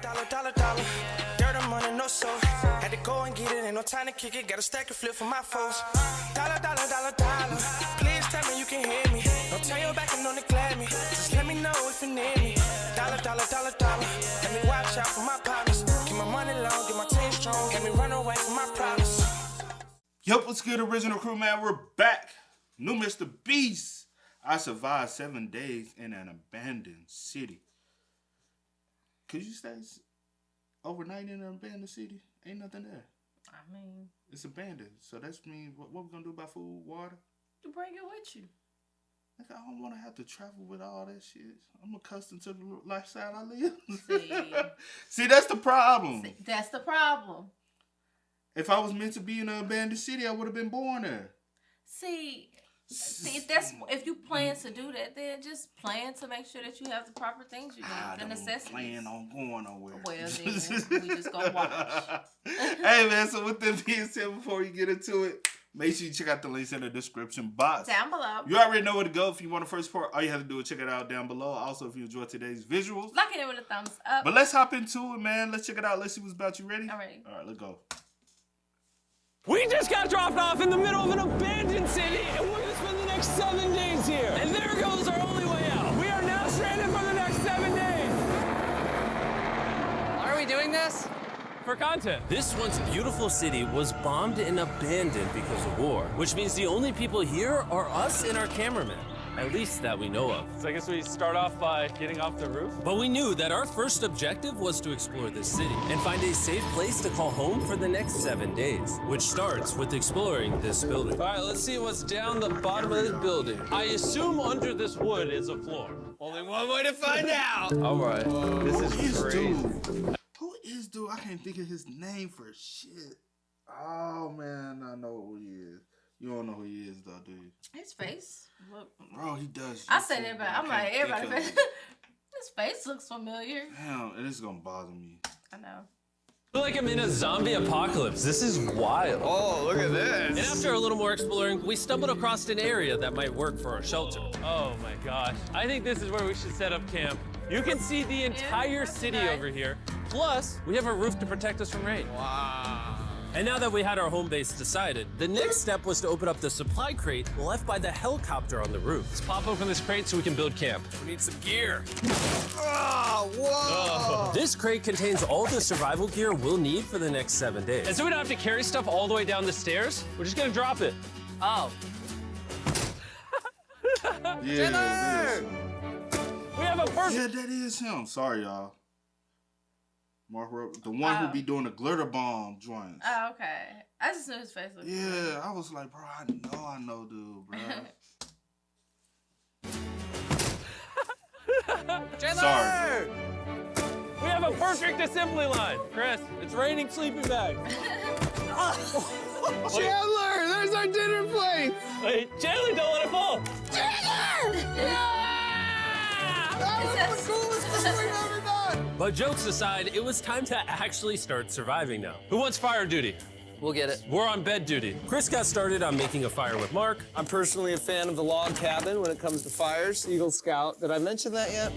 Dollar. Dirt on money, no soul. Had to go and get it, ain't no time to kick it. Got a stack and flip for my foes. Dollar. Please tell me you can hear me. Don't turn your back and don't neglect me. Just let me know if you need me. Dollar. Let me watch out for my partners. Keep my money long, get my team strong. Let me run away from my problems. Yup, what's good, original crew, man? We're back. New Mr. Beast. I survived 7 days in an abandoned city. Could you stay overnight in an abandoned city? Ain't nothing there. I mean, it's abandoned. So that's mean what we gonna do about food, water? You bring it with you. Like, I don't want to have to travel with all that shit. I'm accustomed to the lifestyle I live. See, that's the problem. That's the problem. If I was meant to be in an abandoned city, I would have been born there. See, if you plan to do that, then just plan to make sure that you have the proper things you need, the necessities. Plan on going nowhere. Well, then we just gonna watch. Hey, man, so with that being said, before you get into it, make sure you check out the links in the description box. Down below. You already know where to go. If you want the first part, all you have to do is check it out down below. Also, if you enjoyed today's visuals, like it with a thumbs up. But let's hop into it, man. Let's check it out. Let's see what's about. You ready? I'm ready. All right, let's go. We just got dropped off in the middle of an abandoned city, and we're gonna spend the next 7 days here. And there goes our only way out. We are now stranded for the next 7 days. Why are we doing this? For content. This once beautiful city was bombed and abandoned because of war, which means the only people here are us and our cameraman. At least that we know of. So I guess we start off by getting off the roof. But we knew that our first objective was to explore this city and find a safe place to call home for the next 7 days, which starts with exploring this building. All right, let's see what's down the bottom of this building. I assume under this wood is a floor. Only one way to find out. All right, this is crazy. Who is dude? I can't think of his name for shit. Oh man, I know who he is. You don't know who he is though, do you? His face. Look. Bro, he does. I said everybody. I'm like, everybody. His face looks familiar. Damn, it is gonna bother me. I know. I feel like I'm in a zombie apocalypse. This is wild. Oh, look at this. And after a little more exploring, we stumbled across an area that might work for a shelter. Oh my gosh. I think this is where we should set up camp. You can see the entire city over here. Plus, we have a roof to protect us from rain. Wow. And now that we had our home base decided, the next step was to open up the supply crate left by the helicopter on the roof. Let's pop open this crate so we can build camp. We need some gear. Oh, whoa. This crate contains all the survival gear we'll need for the next 7 days. And so we don't have to carry stuff all the way down the stairs. We're just gonna drop it. Oh. Yeah, We have a perfect. yeah, that is him. Sorry, y'all. Mark, the one who be doing the glitter bomb joints. Oh, okay. I just knew his face looked Yeah, I was like, bro, I know, dude, bro. Sorry. We have a perfect assembly line. Chris, it's raining sleeping bags. Chandler, there's our dinner plate. Wait, Chandler, don't let it fall. That was the coolest thing we've ever done. But jokes aside, it was time to actually start surviving now. Who wants fire duty? We'll get it. We're on bed duty. Chris got started on making a fire with Mark. I'm personally a fan of the log cabin when it comes to fires. Eagle Scout. Did I mention that yet?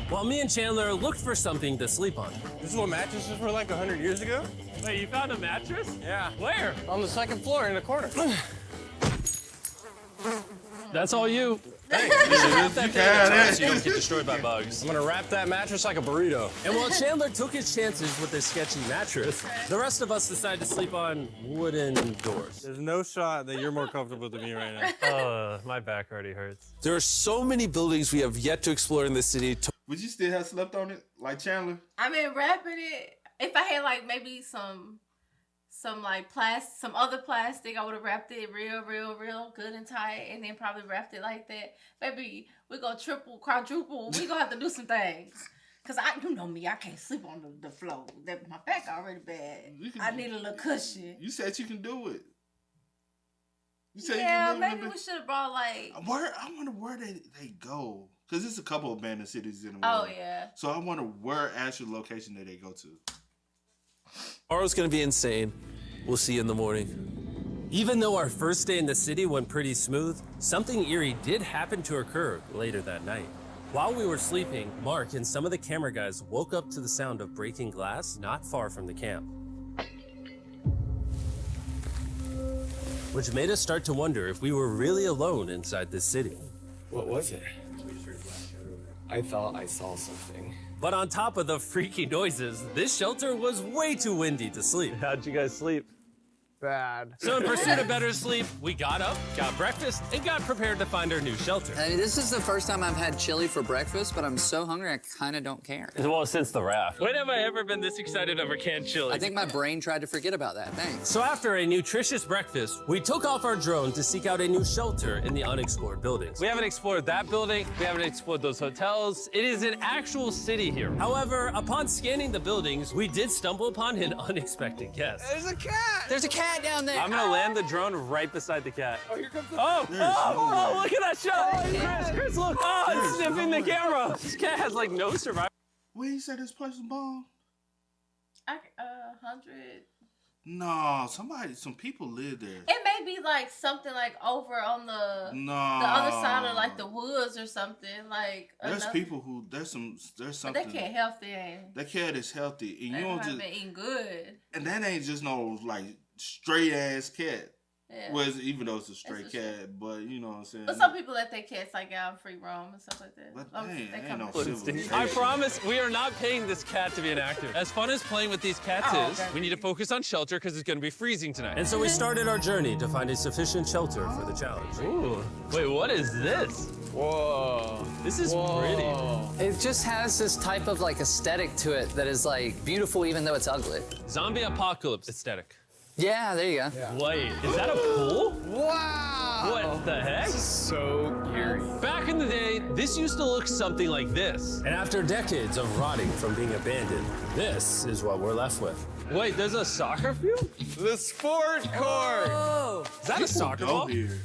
While me and Chandler looked for something to sleep on. This is what mattresses were like 100 years ago? Wait, you found a mattress? Yeah. Where? On the second floor in the corner. That's all you. Hey, that thing so you don't get destroyed by bugs. I'm gonna wrap that mattress like a burrito. And while Chandler took his chances with his sketchy mattress, the rest of us decided to sleep on wooden doors. There's no shot that you're more comfortable than me right now. My back already hurts. There are so many buildings we have yet to explore in this city. Would you still have slept on it like Chandler? I mean, wrapping it. If I had like maybe some like some other plastic, I would have wrapped it real good and tight, and then probably wrapped it like that. Maybe we go triple, quadruple. We gonna have to do some things. Cause you know me, I can't sleep on the floor. My back already bad. I need a little cushion. You said you can do it. You said yeah, you can maybe we should have brought like. I wonder where they go. Cause there's a couple of abandoned cities in the Oh world. yeah. So I wonder where actual location that they go to. Tomorrow's gonna be insane. We'll see you in the morning. Even though our first day in the city went pretty smooth, something eerie did happen to occur later that night. While we were sleeping, Mark and some of the camera guys woke up to the sound of breaking glass not far from the camp, which made us start to wonder if we were really alone inside this city. What was it? I thought I saw something. But on top of the freaky noises, this shelter was way too windy to sleep. How'd you guys sleep? Bad. So in pursuit of better sleep, we got up, got breakfast, and got prepared to find our new shelter. I mean, this is the first time I've had chili for breakfast, but I'm so hungry I kind of don't care. Well, since the raft. When have I ever been this excited over canned chili? I think my brain tried to forget about that. Thanks. So after a nutritious breakfast, we took off our drone to seek out a new shelter in the unexplored buildings. We haven't explored that building. We haven't explored those hotels. It is an actual city here. However, upon scanning the buildings, we did stumble upon an unexpected guest. There's a cat. There's a cat down there. I'm gonna land the drone right beside the cat. Oh, here comes the Oh, look at that shot. Chris, look. Oh, it's sniffing the camera. This cat has like no survival. Where you say this place was bombed? 100. No, some people live there. It may be like something like over on the No. other side of like the woods or something. Like There's another- people who there's But something. they can't healthy, ain't That cat is healthy, and they? you don't They just been eating good. and that ain't just no like straight ass cat. Yeah. Well, even though it's a stray It's cat, but you know what I'm saying. But some people let their cats like out and free roam and stuff like that. But Long as dang, they ain't come no to- civilization. I promise we are not paying this cat to be an actor. As fun as playing with these cats Oh, is, okay. we need to focus on shelter because it's gonna be freezing tonight. And so we started our journey to find a sufficient shelter for the challenge. Ooh, wait, what is this? Whoa. This is pretty. It just has this type of like aesthetic to it that is like beautiful even though it's ugly. Zombie apocalypse aesthetic. Yeah, there you go. Wait, is that a pool? Wow. What the heck? So eerie. Back in the day, this used to look something like this. And after decades of rotting from being abandoned, this is what we're left with. Wait, there's a soccer field? The sport court. Is that a soccer Go ball? here.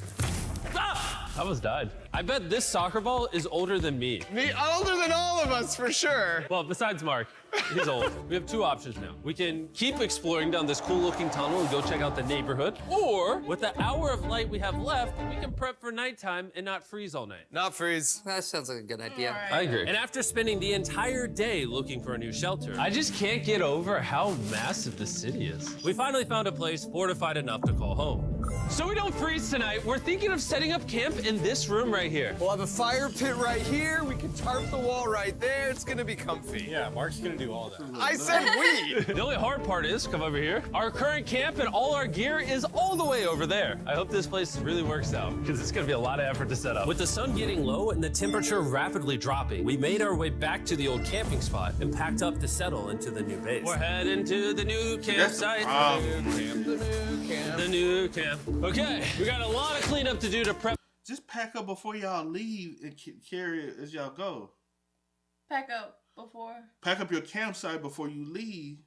Ah! I almost died. I bet this soccer ball is older than me. Me older than all of us for sure. Well, besides Mark, he's old. We have two options now. We can keep exploring down this cool looking tunnel and go check out the neighborhood. Or, with the hour of light we have left, we can prep for nighttime and not freeze all night. Not freeze. That sounds like a good idea. I agree. And after spending the entire day looking for a new shelter, I just can't get over how massive the city is. we finally found a place fortified enough to call home. So we don't freeze tonight, we're thinking of setting up camp in this room right here. We'll have a fire pit right here. We can tarp the wall right there. It's gonna be comfy. Yeah, Mark's gonna do all that. I said we. The only hard part is, come over here, our current camp and all our gear is all the way over there. I hope this place really works out, because it's gonna be a lot of effort to set up. With the sun getting low and the temperature rapidly dropping, we made our way back to the old camping spot and packed up to settle into the new base. We're heading to the new That's the campsite. problem. The new camp. Okay, we got a lot of cleanup to do to prep. Just pack up before y'all leave and carry it as y'all go. Pack up before Pack up your campsite before you leave.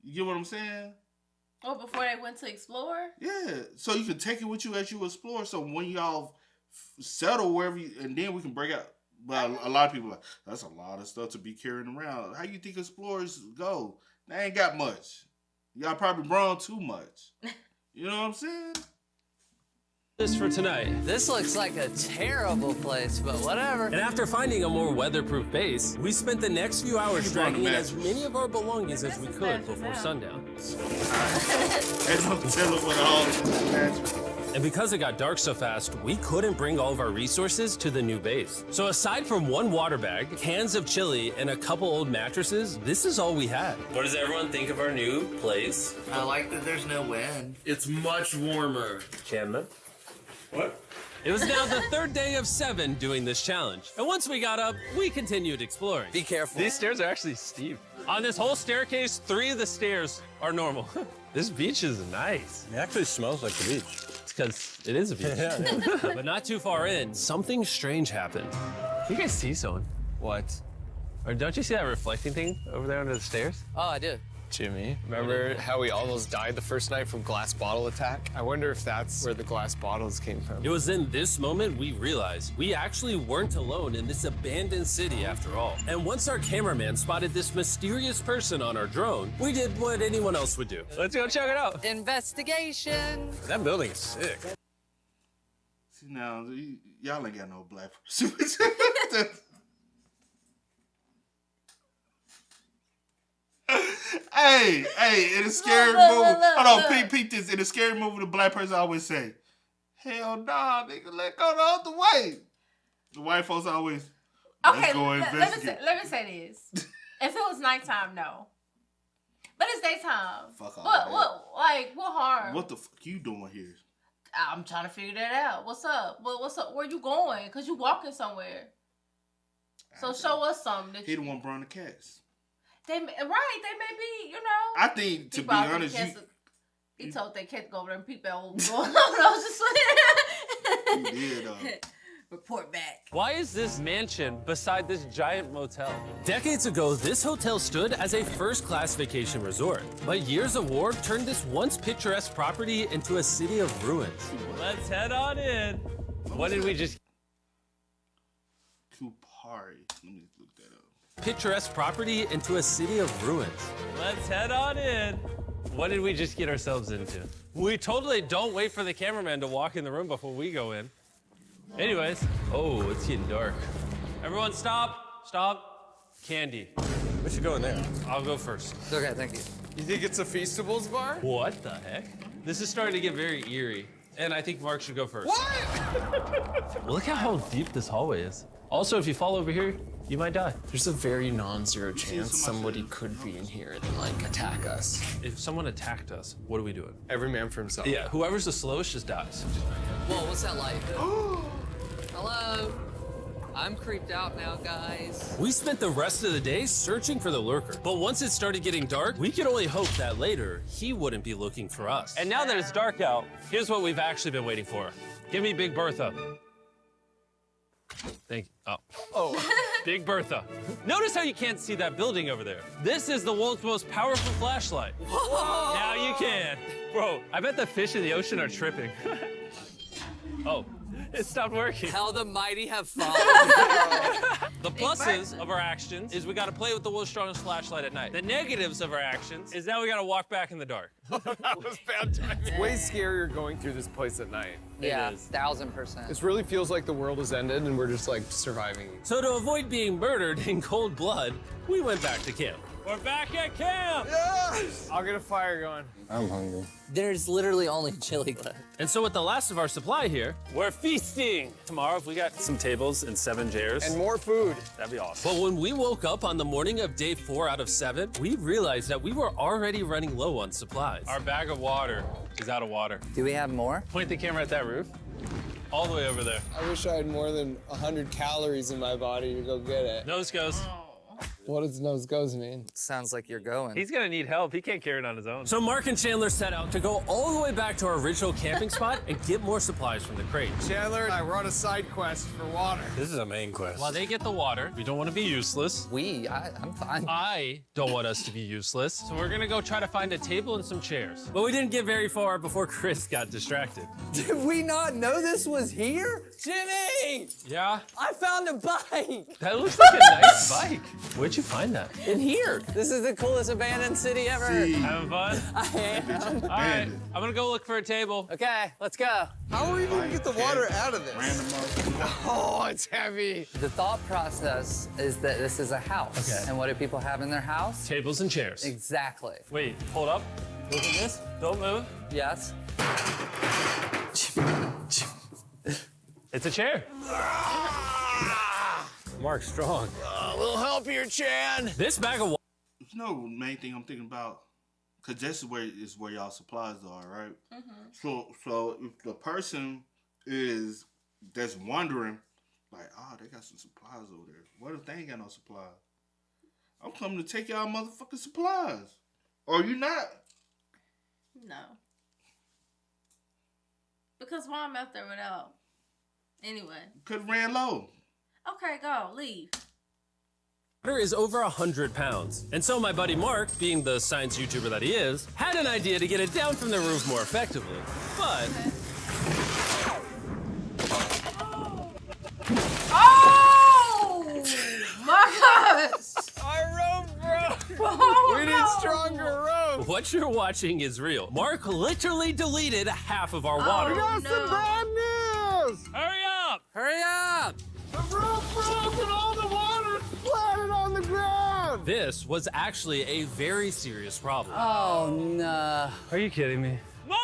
You get what I'm saying? or before they went to explore. Yeah. So you can take it with you as you explore. So when y'all settle wherever you, and then we can break out. But a lot of people are like, that's a lot of stuff to be carrying around. How you think explorers go? They ain't got much. Y'all probably brought too much. You know what I'm saying? This for tonight. This looks like a terrible place, but whatever. And after finding a more weatherproof base, we spent the next few hours dragging in as mattress. many of our belongings as we could before sundown. They don't tell us what all the matches. And because it got dark so fast, we couldn't bring all of our resources to the new base. So aside from one water bag, cans of chili, and a couple old mattresses, this is all we had. What does everyone think of our new place? I like that there's no wind. It's much warmer. Cameron? What? It was now the third day of 7 doing this challenge. And once we got up, we continued exploring. Be careful. These stairs are actually steep. On this whole staircase, 3 of the stairs are normal. This beach is nice. It actually smells like the beach. It's because it is a beach. But not too far in, something strange happened. You guys see someone? What? Or don't you see that reflecting thing over there under the stairs? Oh, I did. Jimmy, remember how we almost died the first night from glass bottle attack? I wonder if that's where the glass bottles came from. It was in this moment we realized we actually weren't alone in this abandoned city after all. And once our cameraman spotted this mysterious person on our drone, we did what anyone else would do. Let's go check it out. Investigation. That building is sick. See now, y'all ain't got no black person. Hey, in a scary Look, movie. look, Hold on, look. peep this. In a scary movie, the black person always say, hell nah, nigga, let go the other way. The white folks always, let's Okay, go let investigate. me say this. If it was nighttime, no. But it's daytime. Fuck all What harm? What the fuck you doing here? I'm trying to figure that out. What's up? What's up? Where you going? Cause you walking somewhere. So show us something. That He the one brought the cats. They may be, you know. I think, to be honest, he told that cat to go over there and peep out what was going on. I was just you did, report back. Why is this mansion beside this giant motel? Decades ago, this hotel stood as a first-class vacation resort. But years of war turned this once picturesque property into a city of ruins. Let's head on in. What did we just... Kupari. Let me look that up. Picturesque property into a city of ruins. Let's head on in. What did we just get ourselves into? We totally don't wait for the cameraman to walk in the room before we go in. Anyways, oh, it's getting dark. Everyone stop. Candy. We should go in there. I'll go first. Okay, thank you. You think it's a Feastables bar? What the heck? This is starting to get very eerie. And I think Mark should go first. What? Look at how deep this hallway is. Also, if you fall over here, you might die. There's a very non-zero chance somebody could be in here and like attack us. If someone attacked us, what are we doing? Every man for himself. Yeah, whoever's the slowest just dies. Whoa, what's that light? Hello? I'm creeped out now, guys. We spent the rest of the day searching for the lurker. But once it started getting dark, we could only hope that later he wouldn't be looking for us. And now that it's dark out, here's what we've actually been waiting for. Give me Big Bertha. Thank you. Oh. Big Bertha. Notice how you can't see that building over there. This is the world's most powerful flashlight. Whoa. Now you can. Bro, I bet the fish in the ocean are tripping. Oh, it stopped working. How the mighty have fallen. The pluses of our actions is we gotta play with the world's strongest flashlight at night. The negatives of our actions is now we gotta walk back in the dark. That was bad timing. Way scarier going through this place at night. Yeah, It is. 1000%. This really feels like the world has ended and we're just like surviving. So to avoid being murdered in cold blood, we went back to camp. We're back at camp! Yes! I'll get a fire going. I'm hungry. There's literally only chili left. And so with the last of our supply here, We're feasting! Tomorrow, if we got some tables and 7 chairs, And more food. that'd be awesome. but when we woke up on the morning of day 4 out of 7, we realized that we were already running low on supplies. Our bag of water is out of water. Do we have more? Point the camera at that roof. All the way over there. I wish I had more than 100 calories in my body to go get it. Nose goes. What does nose goes mean? Sounds like you're going. He's gonna need help. He can't carry it on his own. So Mark and Chandler set out to go all the way back to our original camping spot and get more supplies from the crate. Chandler and I were on a side quest for water. This is a main quest. While they get the water, we don't want to be useless. I'm fine. I don't want us to be useless. So we're gonna go try to find a table and some chairs. But we didn't get very far before Chris got distracted. Did we not know this was here? Jimmy! Yeah? I found a bike! That looks like a nice bike. Where'd you find that? In here. This is the coolest abandoned city ever. Having fun? I am. All right, I'm gonna go look for a table. Okay, let's go. How are we gonna get the water out of this? Random Oh, it's heavy. The thought process is that this is a house. Okay. And what do people have in their house? Tables and chairs. Exactly. Wait, hold up. Look at this. Don't move. Yes. It's a chair. Mark's strong. We'll help here, Chan. This bag of You know, main thing I'm thinking about, because this is where y'all supplies are, right? So if the person is that's wondering, like, oh, they got some supplies over there. What if they ain't got no supplies? I'm coming to take y'all motherfucking supplies. Or you not? No. Because why I'm out there without? Anyway. Could have ran low. Okay, go. Leave. water is over 100 pounds. And so my buddy Mark, being the science YouTuber that he is, had an idea to get it down from the roof more effectively. But... Oh! My gosh! Our rope broke. Oh, We need no. stronger rope. what you're watching is real. Mark literally deleted half of our water. Oh, no. Bad news. Hurry up! Hurry up! The rope broke and all the water splattered on the ground. This was actually a very serious problem. Oh, no. Are you kidding me? More!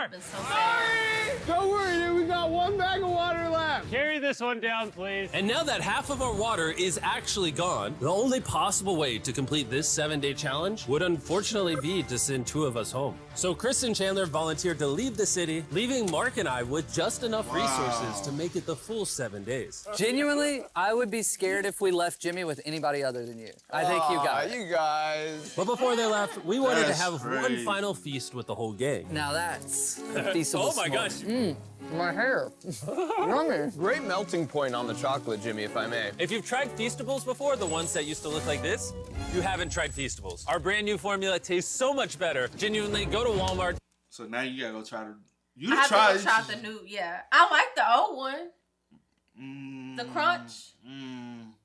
Been so sad. Don't worry, dude. We got 1 bag of water left. Carry this one down, please. And now that half of our water is actually gone, the only possible way to complete this 7-day challenge would unfortunately be to send 2 of us home. So Chris and Chandler volunteered to leave the city, leaving Mark and I with just enough resources to make it the full 7 days. Genuinely, I would be scared if we left Jimmy with anybody other than you. I think you got it. You guys. But before they left, we wanted to That's have one crazy. final feast with the whole gang. Now that's a feasible Oh my gosh. My hair. Yummy. Great melting point on the chocolate, Jimmy, if I may. If you've tried Feastables before, the ones that used to look like this, you haven't tried Feastables. Our brand new formula tastes so much better. Genuinely, go to Walmart. So now you gotta go try to. You I have try to go try the new, yeah. I like the old one. The crunch.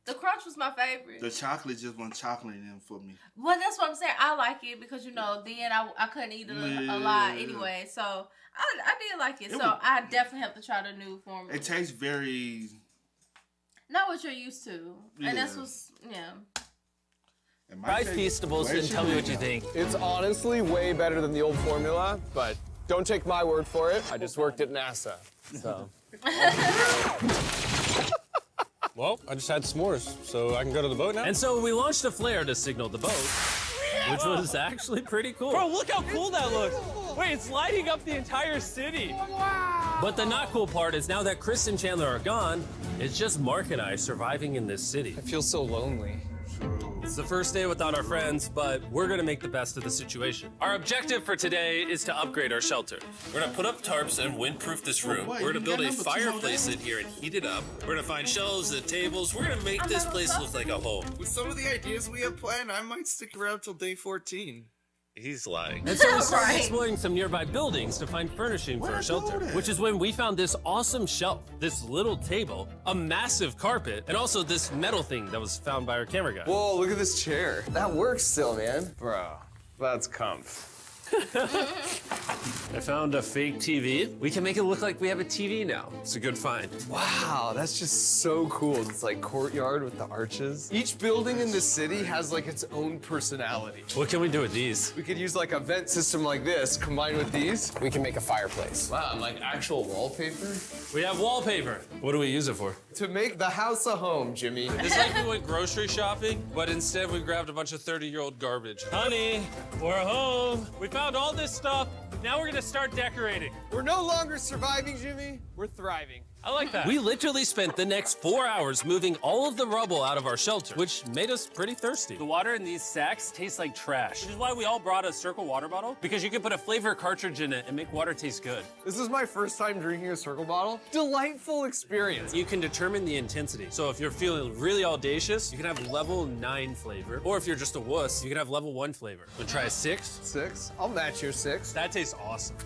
The crunch was my favorite. The chocolate just went chocolate in for me. Well, that's what I'm saying. I like it because, you know, then I couldn't eat it a lot anyway. So I did like it. So I definitely have to try the new formula. It tastes very. Not what you're used to. And that's what's, yeah. Try Feastables and tell me what you think. It's honestly way better than the old formula, but don't take my word for it. I just worked at NASA, so. Well, I just had s'mores, so I can go to the boat now? And so we launched a flare to signal the boat, which was actually pretty cool. Bro, look how cool that looks. Wait, it's lighting up the entire city. But the not cool part is now that Chris and Chandler are gone, it's just Mark and I surviving in this city. I feel so lonely. It's the first day without our friends, but we're gonna make the best of the situation. Our objective for today is to upgrade our shelter. We're gonna put up tarps and windproof this room. We're gonna build a fireplace in here and heat it up. We're gonna find shelves and tables. We're gonna make this place look like a home. With some of the ideas we have planned, I might stick around till day 14. He's lying. And so we started Right. exploring some nearby buildings to find furnishing for our shelter, which is when we found this awesome shelf, this little table, a massive carpet, and also this metal thing that was found by our camera guy. Whoa, look at this chair. That works still, man. Bro, that's comf. I found a fake TV. We can make it look like we have a TV now. It's a good find. Wow, that's just so cool. It's like courtyard with the arches. Each building in the city has like its own personality. What can we do with these? We could use like a vent system like this, combined with these. We can make a fireplace. Wow, and like actual wallpaper? We have wallpaper. What do we use it for? To make the house a home, Jimmy. It's like we went grocery shopping, but instead we grabbed a bunch of 30-year-old garbage. Honey, we're home. We found all this stuff. Now we're gonna start decorating. We're no longer surviving, Jimmy. We're thriving. I like that. We literally spent the next 4 hours moving all of the rubble out of our shelter, which made us pretty thirsty. The water in these sacks tastes like trash, which is why we all brought a Circle water bottle, because you can put a flavor cartridge in it and make water taste good. This is my first time drinking a Circle bottle. Delightful experience. You can determine the intensity. So if you're feeling really audacious, you can have level 9 flavor. Or if you're just a wuss, you can have level 1 flavor. Wanna try a 6? 6? I'll match your 6. That tastes awesome.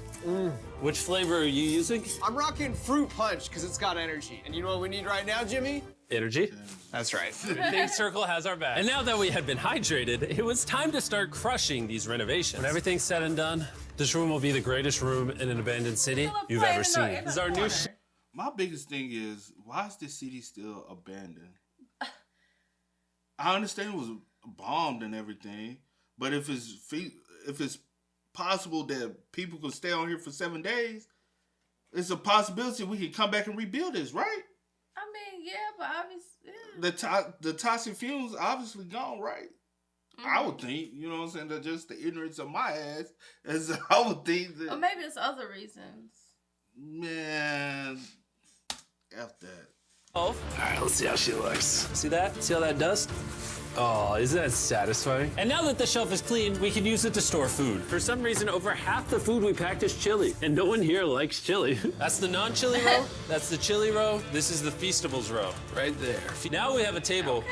Which flavor are you using? I'm rocking Fruit Punch because it's got energy. And you know what we need right now, Jimmy? Energy. That's right. I think Circle has our back. And now that we had been hydrated, it was time to start crushing these renovations. When everything's said and done, this room will be the greatest room in an abandoned city you've ever seen. This is our new My biggest thing is, why is this city still abandoned? I understand it was bombed and everything, but if it's possible that people can stay on here for 7 days, it's a possibility we can come back and rebuild this, right? I mean, yeah, but obviously, yeah. The toxic fumes obviously gone, right? I would think, you know what I'm saying, that just the ignorance of my ass, as I would think that. Or maybe it's other reasons. Man, F that. All right, let's see how she looks. See that? See all that dust? Oh, isn't that satisfying? And now that the shelf is clean, we can use it to store food. For some reason, over half the food we packed is chili, and no one here likes chili. That's the non-chili row. That's the chili row. This is the Feastables row, right there. Now we have a table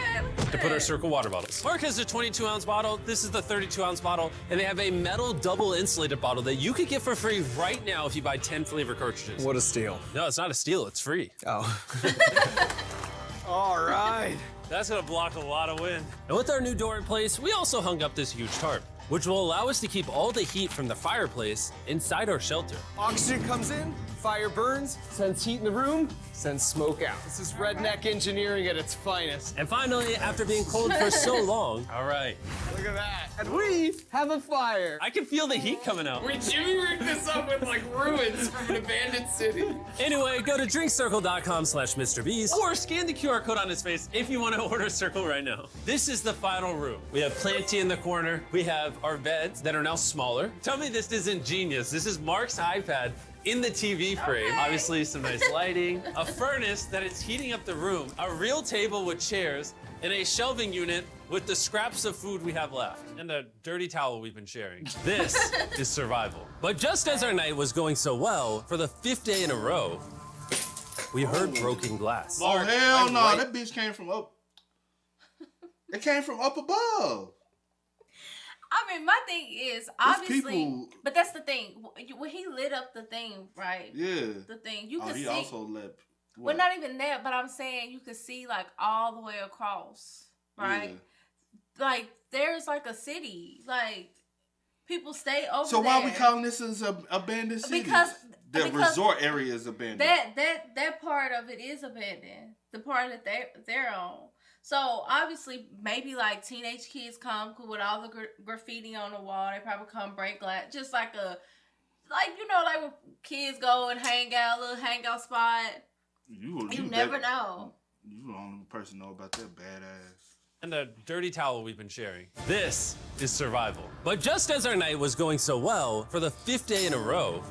to put our Circle water bottles. Mark has a 22-ounce bottle. This is the 32-ounce bottle, and they have a metal double insulated bottle that you could get for free right now if you buy 10 flavor cartridges. What a steal. No, it's not a steal. It's free. Oh. All right. That's gonna block a lot of wind. And with our new door in place, we also hung up this huge tarp, which will allow us to keep all the heat from the fireplace inside our shelter. Oxygen comes in, fire burns, sends heat in the room, sends smoke out. This is redneck engineering at its finest. And finally, after being cold for so long, all right. Look at that. And we have a fire. I can feel the heat coming out. We Jimmy rigged this up with like ruins from an abandoned city. Anyway, go to drinkcircle.com/MrBeast or scan the QR code on his face if you want to order Circle right now. This is the final room. We have Planty in the corner. We have our beds that are now smaller. Tell me this isn't genius. This is Mark's iPad in the TV frame. Obviously some nice lighting, a furnace that is heating up the room, a real table with chairs, and a shelving unit with the scraps of food we have left, and a dirty towel we've been sharing. This is survival. But just as our night was going so well, for the 5th day in a row, we heard broken glass. Oh, hell no. That bitch came from up. It came from up above. I mean, my thing is, obviously, people- but that's the thing. When he lit up the thing, right? Yeah. The thing, you could he see. also lit. Well, not even that, but I'm saying you could see like all the way across, right? Yeah. Like there's like a city, like people stay over So there. why are we calling this as a abandoned city? Because the resort area is abandoned. That part of it is abandoned. The part that they're on. So obviously, maybe like teenage kids come with all the graffiti on the wall. They probably come break glass, just like like when kids go and hang out, a little hangout spot. You never know. You the only person know about that badass. And the dirty towel we've been sharing. This is survival. But just as our night was going so well, for the 5th day in a row,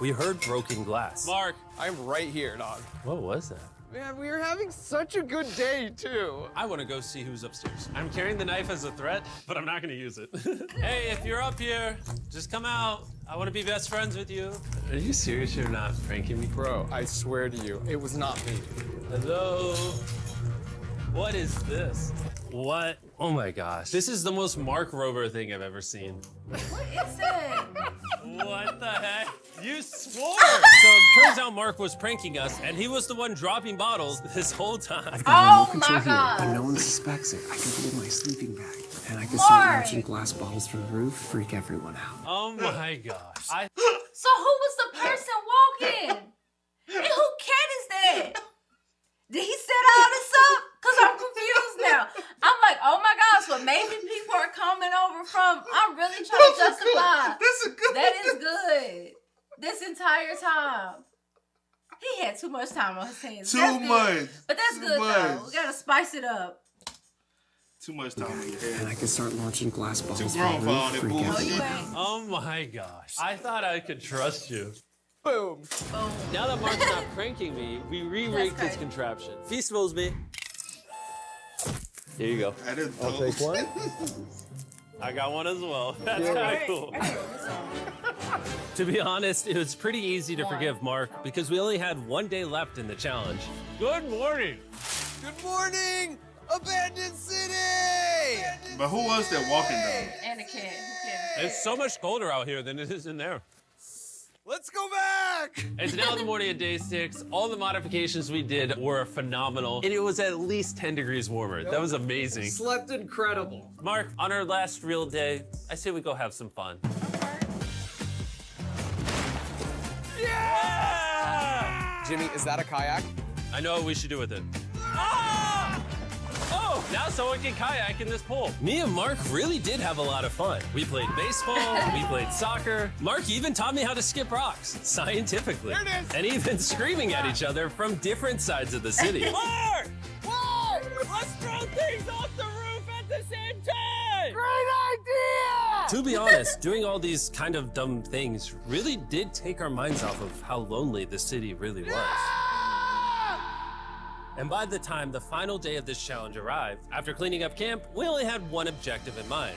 we heard broken glass. Mark, I'm right here, dog. what was that? Man, we are having such a good day, too. I want to go see who's upstairs. I'm carrying the knife as a threat, but I'm not going to use it. Hey, if you're up here, just come out. I want to be best friends with you. Are you serious you're not pranking me? Bro, I swear to you, it was not me. Hello? What is this? What? Oh my gosh. This is the most Mark Rover thing I've ever seen. What is it? What the heck? You swore! So it turns out Mark was pranking us, and he was the one dropping bottles this whole time. Oh my god! And no one suspects it. I can hold my sleeping bag, and I can Mark! start launching glass bottles from the roof, freak everyone out. Oh my gosh. So who was the person walking? And who cat is that? Did he set all this up? Cause I'm confused now. I'm like, oh my gosh, but maybe people are coming over from. I'm really trying to justify. This is good. That is good. This entire time. He had too much time on his hands. Too much. But that's Too good much. though. We gotta spice it up. Too much time on your head. And I can start launching glass bottles Too grown from for the all roof, that freak bullshit. everyone out. Oh my gosh. I thought I could trust you. Boom. Boom. Now that Mark's not pranking me, we re-rigged That's his great. contraption. Feast knows me. Here you go. That is I'll dope. take one. I got one as well. That's kind of cool. To be honest, it was pretty easy to forgive Mark because we only had 1 day left in the challenge. Good morning. Good morning, abandoned city! But who was that walking down? And a cat. Who cares? It's so much colder out here than it is in there. Let's go back! It's now the morning of day 6. All the modifications we did were phenomenal, and it was at least 10 degrees warmer. That was amazing. Slept incredible. Mark, on our last real day, I say we go have some fun. Yeah! Jimmy, is that a kayak? I know what we should do with it. Ah! Oh, now someone can kayak in this pool. Me and Mark really did have a lot of fun. We played baseball, we played soccer. Mark even taught me how to skip rocks, scientifically. There it is. And even screaming at each other from different sides of the city. Mark! Whoa! Let's throw things off the roof at the same time! Great idea! To be honest, doing all these kind of dumb things really did take our minds off of how lonely the city really was. And by the time the final day of this challenge arrived, after cleaning up camp, we only had one objective in mind.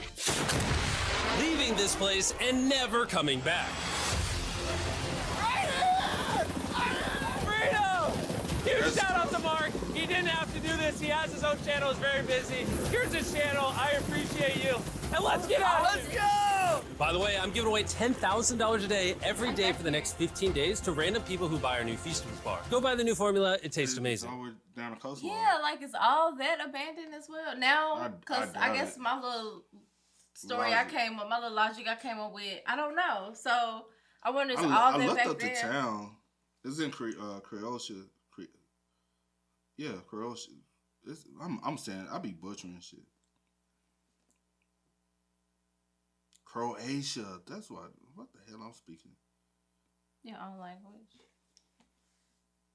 Leaving this place and never coming back. Freedom! Huge shout out to Mark. He didn't have to do this. He has his own channel. He's very busy. Here's his channel. I appreciate you. And let's get out of here. Let's go! By the way, I'm giving away $10,000 a day every day for the next 15 days to random people who buy our new Feastables bar. Go buy the new formula. It tastes amazing. Always down the coastline. Yeah, like is all that abandoned as well now? Because I guess my little story my little logic I came up with, I don't know. So I wonder is all that back there. I looked up the town. It's in Croatia. Yeah, Croatia. I'm saying I be butchering shit. Croatia. That's what the hell I'm speaking. Your own language.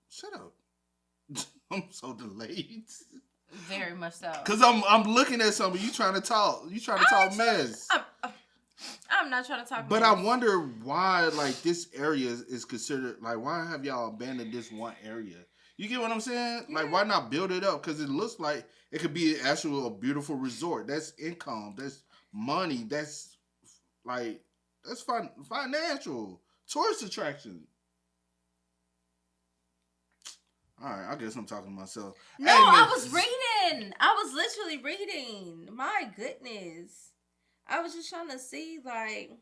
Shut up. I'm so delayed. Very much so. Cause I'm looking at something. You trying to talk. You trying to talk mess. I'm not trying to talk But mess. I wonder why like this area is considered like why have y'all abandoned this one area? You get what I'm saying? Yeah. Like why not build it up? Cause it looks like it could be a beautiful resort. That's income. That's money. That's like that's financial tourist attraction. All right, I guess I'm talking to myself. No, hey, I was reading. I was literally reading. My goodness, I was just trying to see like.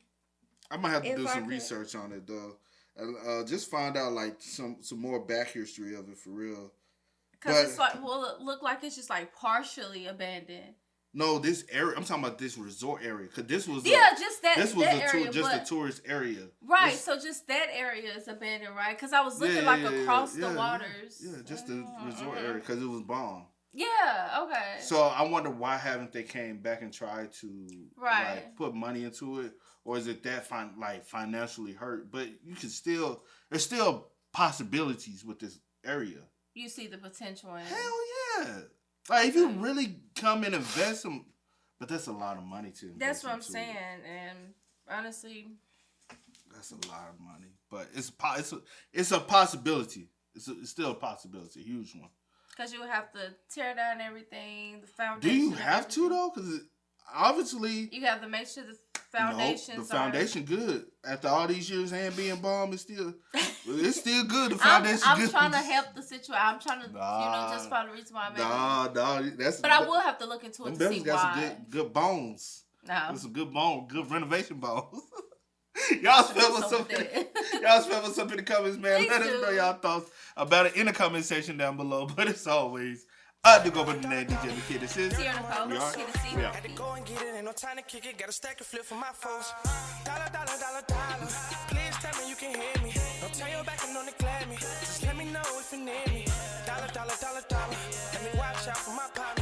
I might have to do some research on it though, and just find out like some more back history of it for real. Because it's like, well, it looked like it's just like partially abandoned. No, this area. I'm talking about this resort area. Cause this was just that. This was that area, area, just a tourist area. Right. So just that area is abandoned, right? Because I was looking across the waters. Yeah, just the resort area because it was bomb. Yeah. Okay. So I wonder why haven't they came back and tried to like put money into it, or is it that financially hurt? But you can there's still possibilities with this area. You see the potential in it. Hell yeah. Like, if you really come and invest some, but that's a lot of money too. That's what I'm saying, and honestly, that's a lot of money. But it's a possibility. It's still a possibility, a huge one. Because you would have to tear down everything, the foundation. Do you have to though? Because obviously you have to make sure the foundation. The foundation good. After all these years and being bombed, it's still good. The foundation I'm good. Trying to help the situation. I'm trying to just find the reason why I'm But I will have to look into it to see got why. Some good bones. No. There's some good bones, good renovation bones. Y'all spell for something. Y'all spell for something in the comments, man. Please Let us know y'all thoughts about it in the comment section down below. But as always, I do go by the name DJ The Kid. This is we are. Had to go and get it, ain't no time to kick it. Got a stack and flip for my foes. Dollar. Please tell me you can hear me. Don't turn your back and don't neglect me. Just let me know if you need me. Dollar. Let me watch out for my partner.